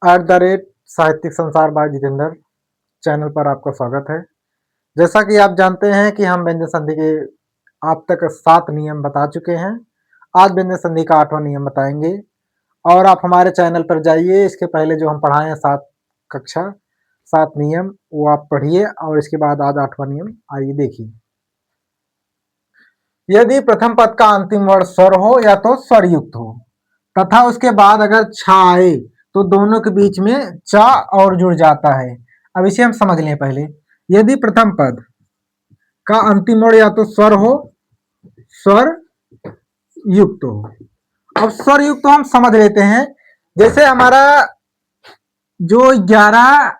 साहित्यिक संसार bye Jitendra channel पर आपका स्वागत है। जैसा कि आप जानते हैं कि हम व्यंजन संधि के आप तक 7 नियम बता चुके हैं। आज व्यंजन संधि का 8वां नियम बताएंगे और आप हमारे चैनल पर जाइए। इसके पहले जो हम पढ़ाए हैं 7 कक्षा 7 नियम वो आप पढ़िए और इसके बाद आज 8वां नियम आइए देखिए। यदि प्रथम पद का अंतिम वर्ण स्वर हो या तो स्वर युक्त हो तथा उसके बाद अगर छ आए तो दोनों के बीच में च और जुड़ जाता है। अब इसे हम समझ लें पहले। यदि प्रथम पद का अंतिम वर्ण या तो स्वर हो स्वर युक्त हो। अब स्वर युक्त हम समझ लेते हैं। जैसे हमारा जो 11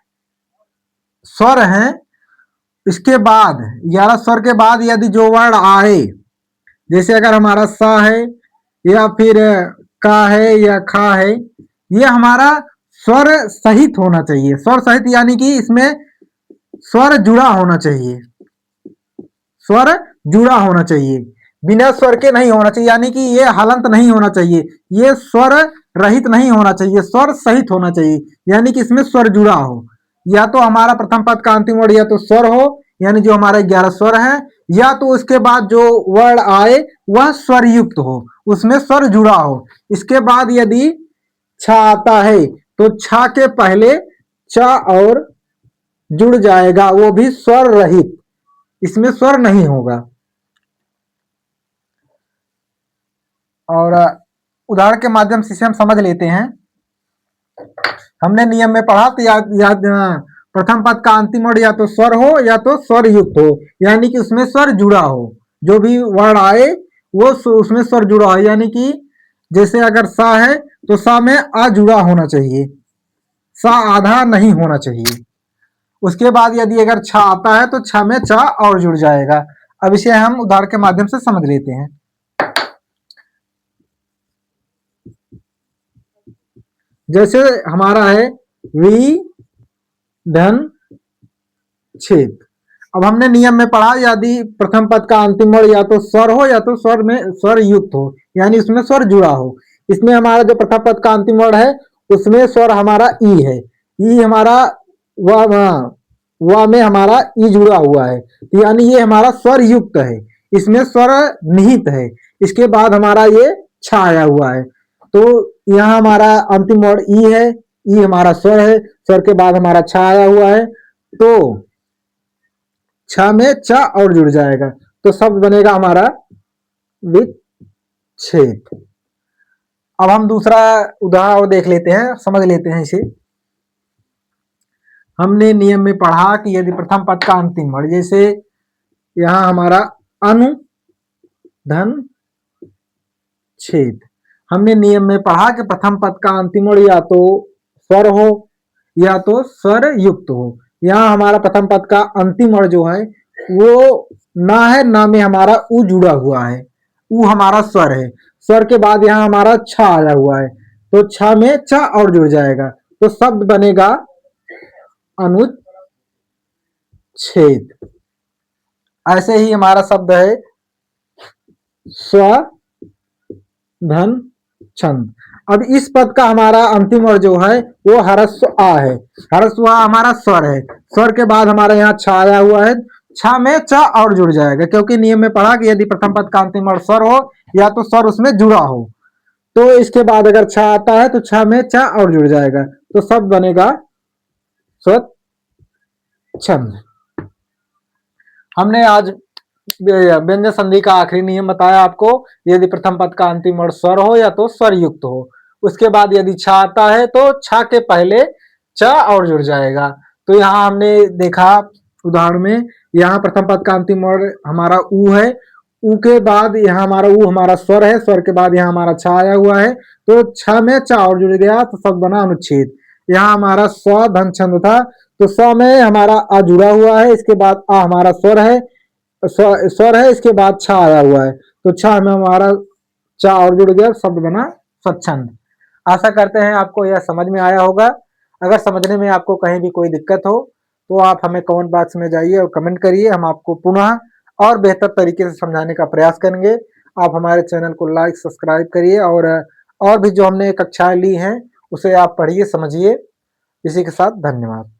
स्वर हैं इसके बाद 11 स्वर के बाद यदि जो वर्ण आए, जैसे अगर हमारा सा है या फिर का है या खा है, ये हमारा स्वर सहित होना चाहिए। स्वर सहित यानी कि इसमें स्वर जुड़ा होना चाहिए। स्वर जुड़ा होना चाहिए, बिना स्वर के नहीं होना चाहिए। यानी कि ये हलंत नहीं होना चाहिए, ये स्वर रहित नहीं होना चाहिए, स्वर सहित होना चाहिए। यानी कि इसमें स्वर जुड़ा हो। या तो हमारा प्रथम पद का अंतिम वर्ण या तो स्वर हो, यानी जो हमारे 11 स्वर हैं, या तो उसके बाद जो वर्ण आए वह स्वर युक्त हो, उसमें स्वर जुड़ा हो। इसके बाद यदि छ आता है तो छ के पहले च और जुड़ जाएगा, वो भी स्वर रहित, इसमें स्वर नहीं होगा। और उदाहरण के माध्यम से इसे हम समझ लेते हैं। हमने नियम में पढ़ा तो याद प्रथम पद का अंतिम वर्ण या तो स्वर हो या तो स्वर युक्त हो, यानी कि उसमें स्वर जुड़ा हो। जो भी वर्ण आए वो उसमें स्वर जुड़ा हो। यानी कि जैसे अगर सा है तो सा में आ जुड़ा होना चाहिए, सा आधा नहीं होना चाहिए। उसके बाद यदि अगर छ आता है तो छ में च और जुड़ जाएगा। अब इसे हम उदाहरण के माध्यम से समझ लेते हैं। जैसे हमारा है वी धन छेद। अब हमने नियम में पढ़ा यदि प्रथम पद का अंतिम वर्ण या तो स्वर हो या तो स्वर में स्वर युक्त हो, यानी उसमें स्वर जुड़ा हो। इसमें हमारा जो प्रथम पद का अंतिम वर्ण है उसमें स्वर हमारा ई है। ई हमारा व में हमारा ई जुड़ा हुआ है, तो यानी ये हमारा स्वर युक्त है, इसमें स्वर निहित है। इसके बाद हमारा ये छ आया हुआ है, तो यहाँ हमारा अंतिम वर्ण ई है, ई हमारा स्वर है, स्वर के बाद हमारा छ आया हुआ है, तो छ में च और जुड़ जाएगा, तो शब्द बनेगा हमारा विच्छेद। अब हम दूसरा उदाहरण देख लेते हैं, समझ लेते हैं इसे। हमने नियम में पढ़ा कि यदि प्रथम पद का अंतिम वर्ण, जैसे यहां हमारा अनु धन छेद, हमने नियम में पढ़ा कि प्रथम पद का अंतिम वर्ण या तो स्वर हो या तो स्वर युक्त हो। यहाँ हमारा प्रथम पद का अंतिम वर्ण जो है वो ना है, ना में हमारा उ जुड़ा हुआ है, उ हमारा स्वर है। स्वर के बाद यहाँ हमारा छ आया हुआ है, तो छ में च और जुड़ जाएगा, तो शब्द बनेगा अनुच्छेद। ऐसे ही हमारा शब्द है स्व धन छंद। अब इस पद का हमारा अंतिम वर्ण जो है वो हरस्व आ है। हरस्व आ हमारा स्वर है, स्वर के बाद हमारे यहाँ छ आया हुआ है, छ में च और जुड़ जाएगा, क्योंकि नियम में पढ़ा कि यदि प्रथम पद का अंतिम वर्ण स्वर हो या तो स्वर उसमें जुड़ा हो, तो इसके बाद अगर छ आता है तो छ में च और जुड़ जाएगा, तो शब्द बनेगा स्वच्छंद। हमने आज व्यंजन संधि का आखिरी नियम बताया आपको। यदि प्रथम पद का अंतिम वर्ण स्वर हो या तो स्वर युक्त हो, उसके बाद यदि छ आता है तो छ के पहले च और जुड़ जाएगा। तो यहाँ हमने देखा उदाहरण में, यहाँ प्रथम पद का अंतिम वर्ण हमारा उ है, उ के बाद यहाँ हमारा उ हमारा स्वर है, स्वर के बाद यहाँ हमारा छ आया हुआ है, तो छ में च और जुड़ गया, तो शब्द बना अनुच्छेद। यहाँ हमारा स्व धन छंद था, तो स्व में हमारा आ जुड़ा हुआ है, इसके बाद आ हमारा स्वर है, स्वर है, इसके बाद छ आया हुआ है, तो छ में हमारा च और जुड़ गया, शब्द बना स्वच्छंद। आशा करते हैं आपको यह समझ में आया होगा। अगर समझने में आपको कहीं भी कोई दिक्कत हो तो आप हमें कमेंट बॉक्स में जाइए और कमेंट करिए, हम आपको पुनः और बेहतर तरीके से समझाने का प्रयास करेंगे। आप हमारे चैनल को लाइक सब्सक्राइब करिए और भी जो हमने कक्षाएं ली हैं उसे आप पढ़िए समझिए। इसी के साथ धन्यवाद।